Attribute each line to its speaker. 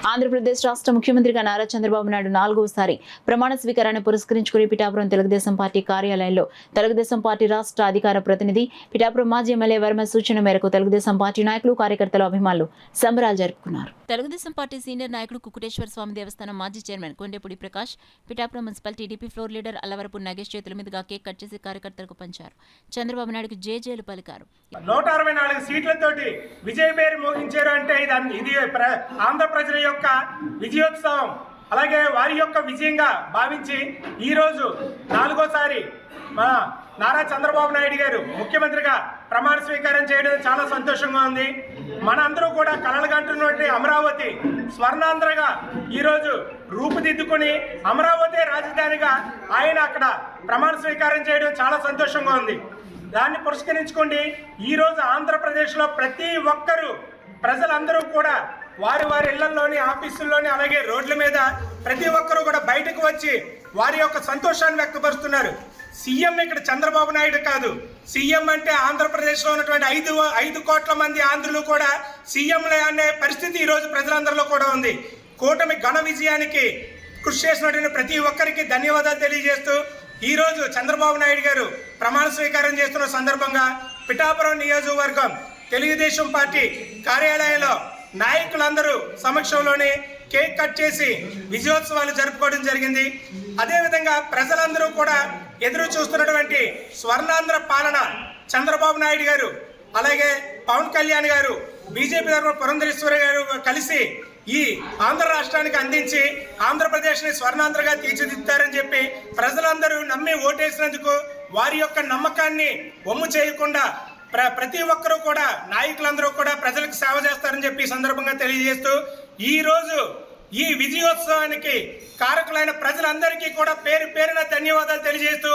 Speaker 1: ఆంధ్రప్రదేశ్ రాష్ట్ర ముఖ్యమంత్రిగా నారా చంద్రబాబు నాయుడు 4వసారి ప్రమాణ స్వీకారాన్ని పురస్కరించుకుని పిఠాపురం తెలుగుదేశం పార్టీ కార్యాలయంలో తెలుగుదేశం పార్టీ రాష్ట్ర అధికార ప్రతినిధి పిఠాపురం మాజీ ఎమ్మెల్యే వర్మ సూచన మేరకు తెలుగుదేశం పార్టీ నాయకులు కార్యకర్తలు అభిమానులు సంబరాలు జరుపుకున్నారు. తెలుగుదేశం పార్టీ సీనియర్ నాయకుడు కుకుటేశ్వర స్వామి దేవస్థానం మాజీ chairman Kondepudi Prakash Pithapuram municipal TDP floor leader Allavarapu Nagesh చేతుల మీదుగా కేక్ కట్ చేసి కార్యకర్తలకు పంచారు. చంద్రబాబు నాయుడుకు జేజేలు పలికారు.
Speaker 2: 164 సీట్లతోటి విజయ పేరు మోగించారు అంటే ఇది ఆంధ్ర ప్రజల యొక్క విజయోత్సవం, అలాగే వారి యొక్క విజయంగా భావించి ఈరోజు 4వసారి మన నారా చంద్రబాబు నాయుడు గారు ముఖ్యమంత్రిగా ప్రమాణ స్వీకారం చేయడం చాలా సంతోషంగా ఉంది. మనందరూ కూడా కలలుగంటున్నటువంటి అమరావతి స్వర్ణాంధ్రగా ఈరోజు రూపుదిద్దుకుని అమరావతి రాజధానిగా ఆయన అక్కడ ప్రమాణ స్వీకారం చేయడం చాలా సంతోషంగా ఉంది. దాన్ని పురస్కరించుకోండి ఈరోజు ఆంధ్రప్రదేశ్లో ప్రతి ఒక్కరూ ప్రజలందరూ కూడా వారి వారి ఇళ్లలోని ఆఫీసుల్లోని అలాగే రోడ్ల మీద ప్రతి ఒక్కరూ కూడా బయటకు వచ్చి వారి యొక్క సంతోషాన్ని వ్యక్తపరుస్తున్నారు. సీఎం ఇక్కడ చంద్రబాబు నాయుడు కాదు, సీఎం అంటే ఆంధ్రప్రదేశ్లో ఉన్నటువంటి 5 కోట్ల మంది ఆంధ్రులు కూడా సీఎంలే అనే పరిస్థితి ఈరోజు ప్రజలందరిలో కూడా ఉంది. కూటమి ఘన విజయానికి కృషి చేసినటువంటి ప్రతి ఒక్కరికి ధన్యవాదాలు తెలియజేస్తూ ఈరోజు చంద్రబాబు నాయుడు గారు ప్రమాణ స్వీకారం చేస్తున్న సందర్భంగా పిఠాపురం నియోజకవర్గం తెలుగుదేశం పార్టీ కార్యాలయంలో నాయకులందరూ సమక్షంలోనే కేక్ కట్ చేసి విజయోత్సవాలు జరుపుకోవడం జరిగింది. అదేవిధంగా ప్రజలందరూ కూడా ఎదురు చూస్తున్నటువంటి స్వర్ణాంధ్ర పాలన చంద్రబాబు నాయుడు గారు అలాగే పవన్ కళ్యాణ్ గారు బీజేపీ తరఫున పురంధరేశ్వరి గారు కలిసి ఈ ఆంధ్ర రాష్ట్రానికి అందించి ఆంధ్రప్రదేశ్ని స్వర్ణాంధ్రగా తీర్చిదిద్దారని చెప్పి ప్రజలందరూ నమ్మి ఓటేసినందుకు వారి యొక్క నమ్మకాన్ని వమ్ము చేయకుండా ప్రతి ఒక్కరూ కూడా నాయకులందరూ కూడా ప్రజలకు సేవ చేస్తారని చెప్పి ఈ సందర్భంగా తెలియజేస్తూ ఈరోజు ఈ విజయోత్సవానికి కారకులైన ప్రజలందరికీ కూడా పేరు పేరున ధన్యవాదాలు తెలియజేస్తూ